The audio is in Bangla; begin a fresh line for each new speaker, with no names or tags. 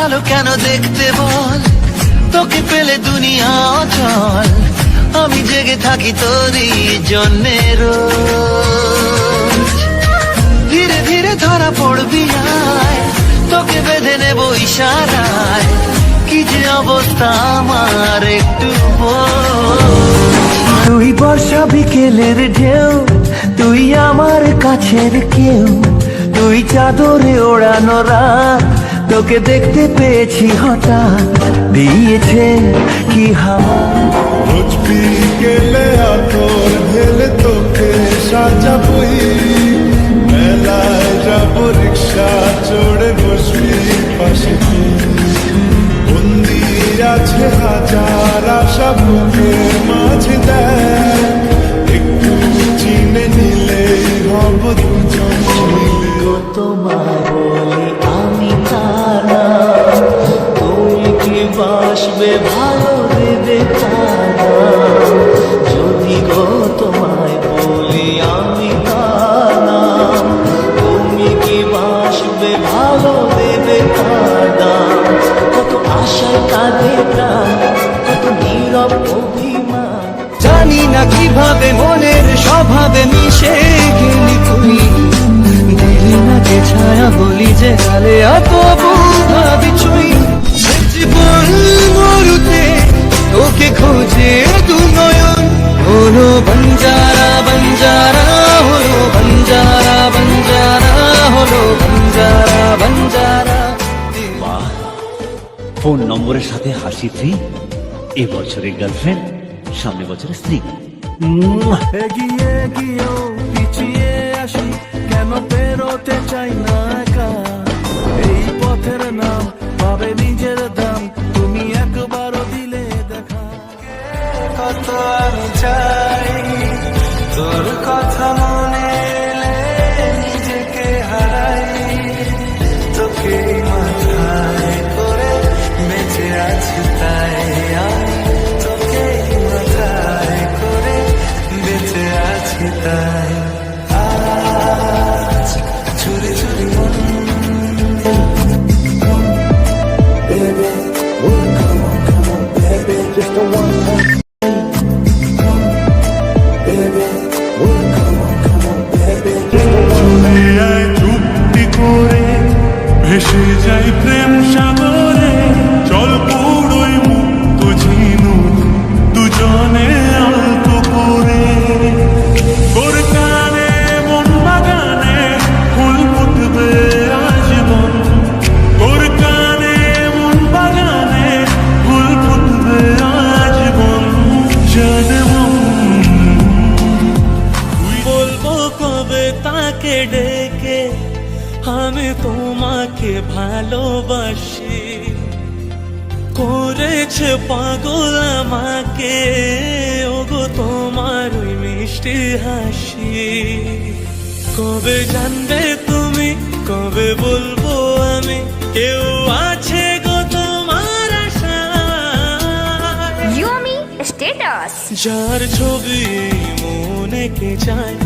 ভালো কেন দেখতে বল, তোকে পেলে দুনিয়া অচল, আমি জেগে থাকি তোরই জন্যে রোজ। ধীরে ধীরে ধরা পড়বি আয়, তোকে বেঁধে নেব ইশারায়, কি যে অবস্থা আমার একটু তুই বর্ষা বিকেলের ঢেউ, তুই আমার কাছের কেউ, তুই চাদরে ওড়ানো রাত, তোকে দেখতে পেয়েছি হঠাৎ, দিয়েছে কি হাওয়া।
রোজ বিকেলে আতর ঢেলে তোকে সাজাবই, মেলায় যাবো রিক্সা চড়ে বসবি পাশে, বন্দি আছে হাজার আশা বুকের মাঝে, দেখ একটু চিনে নিলেই হব দুজন মিলে।
তোমায় বলি আমি তারা, তুমি কি বাসবে ভালো দেবে তারা, যদি গো তোমায় বলি আমি তারা, তুমি কি বাসবে ভালো দেবে তারা। কত আশায় কাঁদে প্রাণ, কত নীরব অভিমান, জানি না কিভাবে মনের স্বভাবে মিশে গেলি তুই, দিলি না যে ছায়া বলি যে গালে তবু ভাবি ছুঁই, জীবন মরুতে তোকে খোঁজে দু নয়ন, হলো বঞ্জারা বঞ্জারা, হলো বঞ্জারা বঞ্জারা, হলো বঞ্জারা বঞ্জারা।
ফোন নম্বরের সাথে হাসি ফ্রি, এ বছরের গার্লফ্রেন্ড, সামনে বছরের স্ত্রী।
এগিয়ে গিয়েও পিছিয়ে আসি, কেন বেরোতে চাই না একা, এই পথের নাম পাবে নিজের দাম, তুমি একবারও দিলে দেখা।
কত আমি চাই তোর কথা মনে এলে নিজেকে হারাই, তোকে মাথায় করে বেঁচে আছি তাই আমি, তোকে মাথায় করে বেঁচে আছি তাই। আজ চুরি চুরি মন
চলে আয় চুক্তি করে, ভেসে যাই প্রেম সাগরে, চল পুরোই মুক্ত ঝিনুক দুজনে আলতো করে, তোর কানে মন বাগানে ফুল ফুটবে আজীবন, তোর কানে মন বাগানে ফুল ফুটবে আজীবন, জানবো
বলবো কবে তাকে ডেকে আমি তোমাকে ভালোবাসি, করেছে পাগল আমাকে ওগো তোমার ওই মিষ্টি হাসি। কবে জানবে তুমি, কবে বলবো আমি, কেউ আছে গো তোমার আশায়,
Yumi Status.
যার ছবি মনে কে চায়